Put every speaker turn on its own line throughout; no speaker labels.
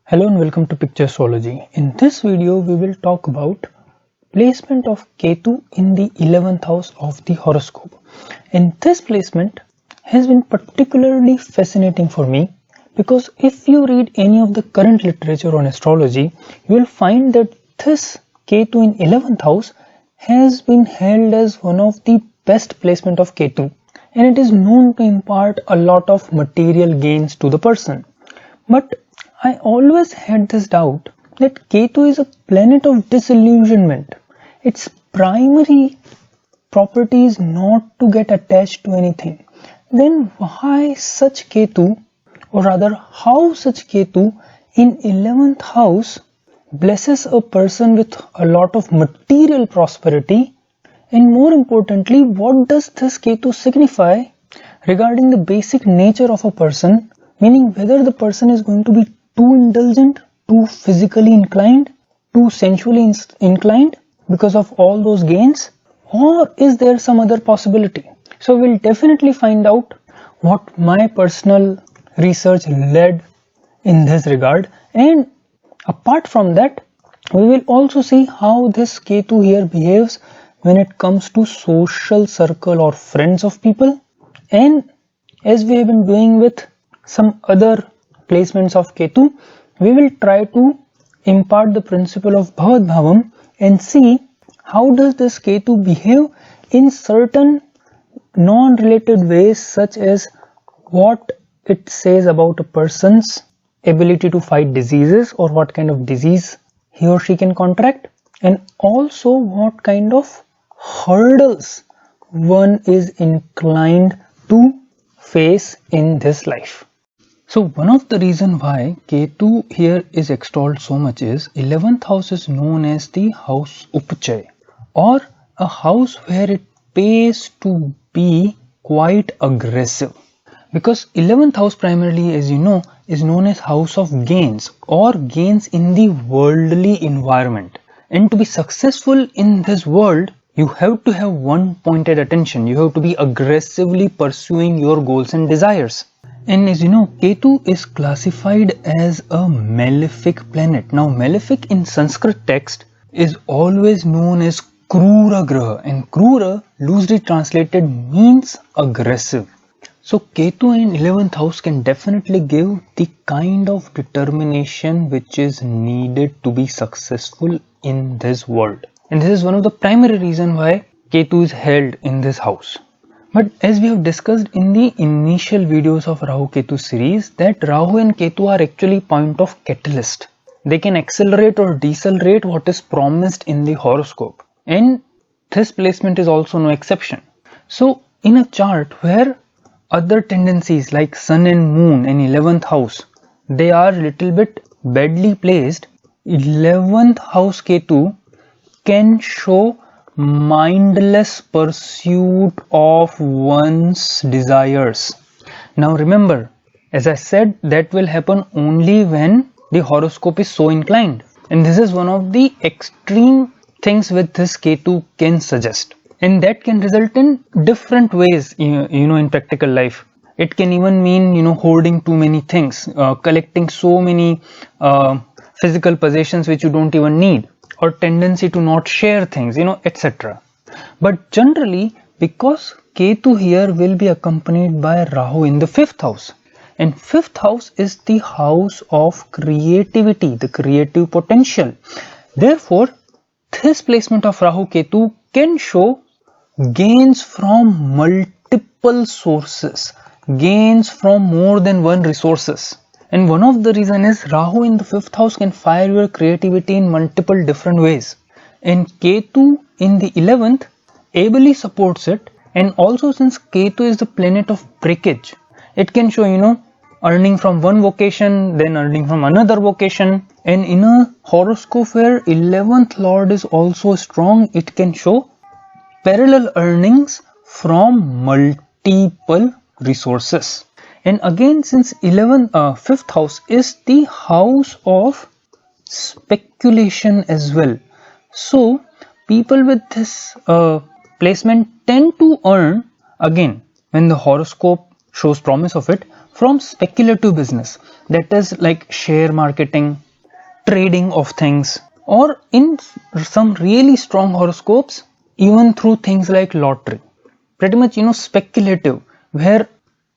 Hello and welcome to Picture Astrology. In this video, we will talk about placement of Ketu in the 11th house of the horoscope. And this placement has been particularly fascinating for me because if you read any of the current literature on astrology, you will find that this Ketu in 11th house has been held as one of the best placement of Ketu, and it is known to impart a lot of material gains to the person. But I always had this doubt that Ketu is a planet of disillusionment. Its primary property is not to get attached to anything. Then why such Ketu, or rather how such Ketu in 11th house blesses a person with a lot of material prosperity, and more importantly, what does this Ketu signify regarding the basic nature of a person, meaning whether the person is going to be too indulgent, too physically inclined, too sensually inclined because of all those gains, or is there some other possibility? So we'll definitely find out what my personal research led in this regard, and apart from that, we will also see how this Ketu here behaves when it comes to social circle or friends of people, and as we have been doing with some other placements of Ketu, we will try to impart the principle of Bhavad Bhavam and see how does this Ketu behave in certain non-related ways, such as what it says about a person's ability to fight diseases or what kind of disease he or she can contract, and also what kind of hurdles one is inclined to face in this life. So one of the reasons why Ketu here is extolled so much is 11th house is known as the house Upachaya, or a house where it pays to be quite aggressive. Because 11th house primarily, as you know, is known as house of gains or gains in the worldly environment. And to be successful in this world, you have to have one pointed attention. You have to be aggressively pursuing your goals and desires. And as you know, Ketu is classified as a malefic planet. Now, malefic in Sanskrit text is always known as Krura Graha, and Krura, loosely translated, means aggressive. So, Ketu in 11th house can definitely give the kind of determination which is needed to be successful in this world. And this is one of the primary reasons why Ketu is held in this house. But as we have discussed in the initial videos of Rahu Ketu series, that Rahu and Ketu are actually point of catalyst. They can accelerate or decelerate what is promised in the horoscope. And this placement is also no exception. So in a chart where other tendencies like Sun and Moon in 11th house, they are little bit badly placed, 11th house Ketu can show mindless pursuit of one's desires. Now remember, as I said, that will happen only when the horoscope is so inclined, and this is one of the extreme things which this Ketu can suggest, and that can result in different ways in practical life. It can even mean hoarding too many things, collecting so many physical possessions which you don't even need, or tendency to not share things, etc. But generally, because Ketu here will be accompanied by Rahu in the 5th house, and 5th house is the house of creativity, the creative potential. Therefore, this placement of Rahu Ketu can show gains from multiple sources, gains from more than one resources. And one of the reason is Rahu in the 5th house can fire your creativity in multiple different ways. And Ketu in the 11th ably supports it. And also, since Ketu is the planet of breakage, it can show, earning from one vocation, then earning from another vocation. And in a horoscope where 11th lord is also strong, it can show parallel earnings from multiple resources. And again, since 5th house is the house of speculation as well, so people with this placement tend to earn, again when the horoscope shows promise of it, from speculative business, that is like share marketing, trading of things, or in some really strong horoscopes, even through things like lottery. Pretty much, speculative, where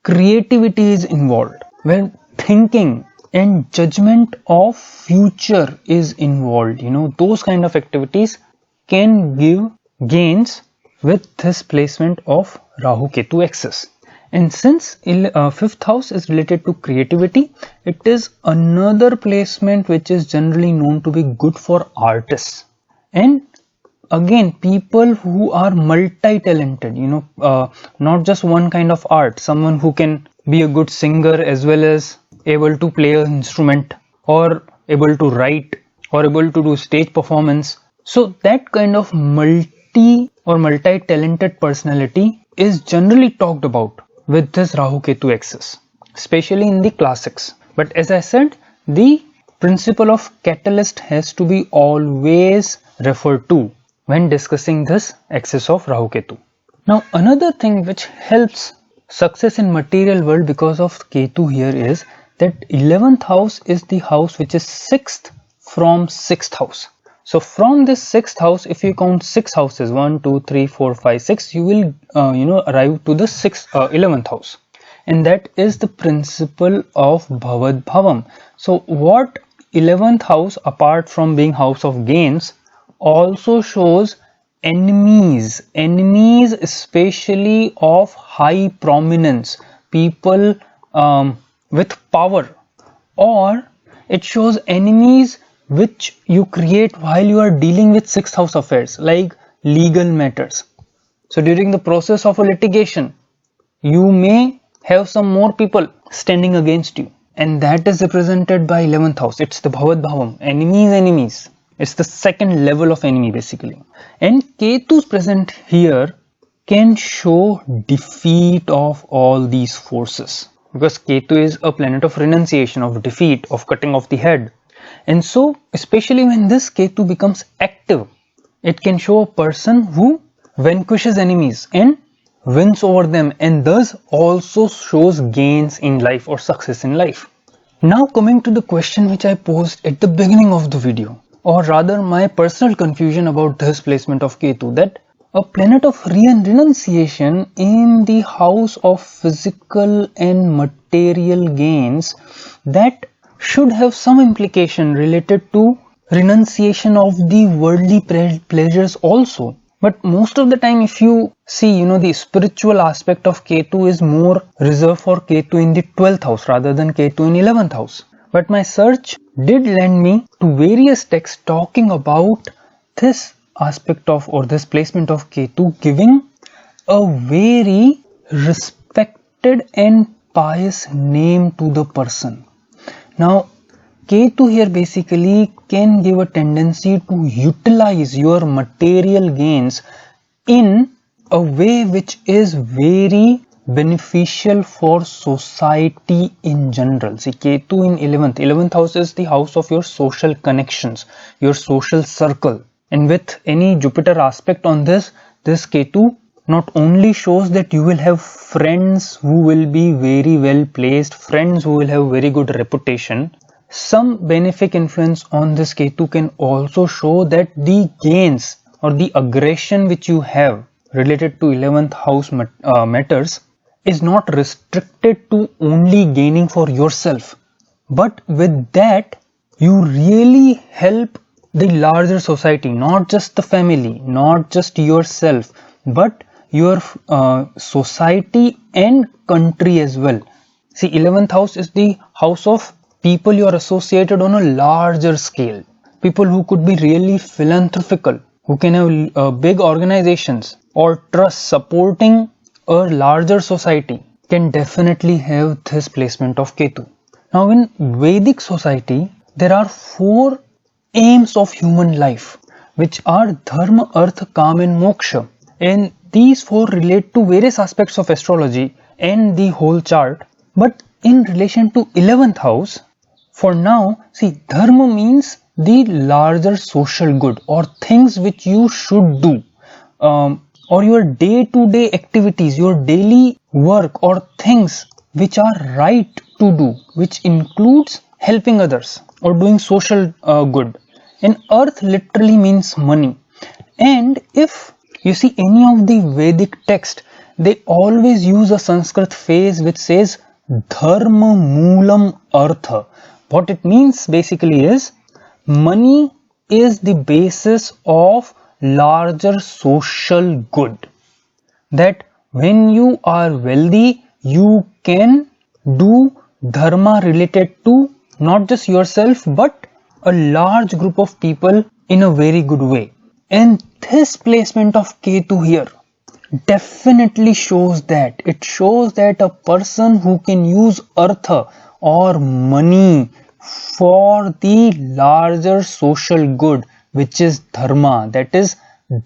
creativity is involved, where thinking and judgment of future is involved. Those kind of activities can give gains with this placement of Rahu Ketu axis. And since 5th house is related to creativity, it is another placement which is generally known to be good for artists. And again, people who are multi-talented, not just one kind of art, someone who can be a good singer as well as able to play an instrument, or able to write, or able to do stage performance. So that kind of multi-talented personality is generally talked about with this Rahu Ketu axis, especially in the classics. But as I said, the principle of catalyst has to be always referred to when discussing this axis of Rahu Ketu. Now another thing which helps success in material world because of Ketu here is that 11th house is the house which is 6th from 6th house. So from this 6th house, if you count 6 houses, 1, 2, 3, 4, 5, 6, you will arrive to the 11th house, and that is the principle of Bhavad Bhavam. So what 11th house, apart from being house of gains, also shows enemies especially of high prominence, people with power, or it shows enemies which you create while you are dealing with 6th house affairs, like legal matters. So during the process of a litigation, you may have some more people standing against you, and that is represented by 11th house. It's the Bhavad Bhavam, enemies. It's the second level of enemy basically. And Ketu's present here can show defeat of all these forces, because Ketu is a planet of renunciation, of defeat, of cutting off the head. And so especially when this Ketu becomes active, it can show a person who vanquishes enemies and wins over them, and thus also shows gains in life or success in life. Now coming to the question which I posed at the beginning of the video, or rather my personal confusion about this placement of Ketu, that a planet of renunciation in the house of physical and material gains, that should have some implication related to renunciation of the worldly pleasures also. But most of the time, if you see, the spiritual aspect of Ketu is more reserved for Ketu in the 12th house rather than Ketu in 11th house. But my search did lend me to various texts talking about this aspect of, or this placement of Ketu, giving a very respected and pious name to the person. Now Ketu here basically can give a tendency to utilize your material gains in a way which is very beneficial for society in general. See, Ketu in 11th house is the house of your social connections, your social circle, and with any Jupiter aspect on this Ketu not only shows that you will have friends who will be very well placed, friends who will have very good reputation. Some benefic influence on this Ketu can also show that the gains or the aggression which you have related to 11th house matters is not restricted to only gaining for yourself, but with that you really help the larger society, not just the family, not just yourself, but your society and country as well. See, 11th house is the house of people you are associated on a larger scale, people who could be really philanthropical, who can have big organizations or trust supporting a larger society, can definitely have this placement of Ketu. Now in Vedic society, there are 4 aims of human life, which are Dharma, Artha, Kama and Moksha, and these 4 relate to various aspects of astrology and the whole chart. But in relation to 11th house, for now, see, Dharma means the larger social good or things which you should do, or your day-to-day activities, your daily work or things which are right to do, which includes helping others or doing social good. And earth literally means money. And if you see any of the Vedic text, they always use a Sanskrit phrase which says dharma moolam artha. What it means basically is money is the basis of larger social good. That when you are wealthy, you can do dharma related to not just yourself but a large group of people in a very good way. And this placement of Ketu here definitely shows that. It shows that a person who can use artha or money for the larger social good, which is dharma, that is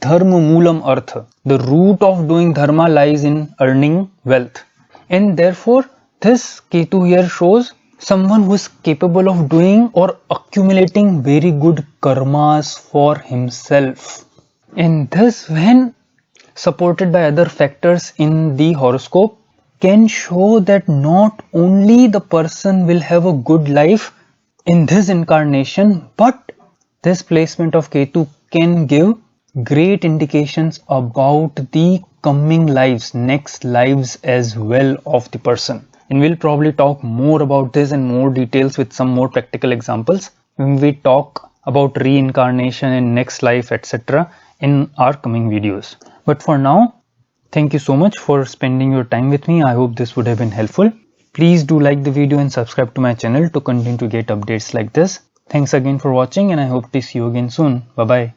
dharma moolam artha. The root of doing dharma lies in earning wealth. And therefore, this Ketu here shows someone who is capable of doing or accumulating very good karmas for himself. And this, when supported by other factors in the horoscope, can show that not only the person will have a good life in this incarnation, but this placement of Ketu can give great indications about the coming lives, next lives as well of the person. And we'll probably talk more about this in more details with some more practical examples when we talk about reincarnation and next life, etc. in our coming videos. But for now, thank you so much for spending your time with me. I hope this would have been helpful. Please do like the video and subscribe to my channel to continue to get updates like this. Thanks again for watching, and I hope to see you again soon. Bye bye.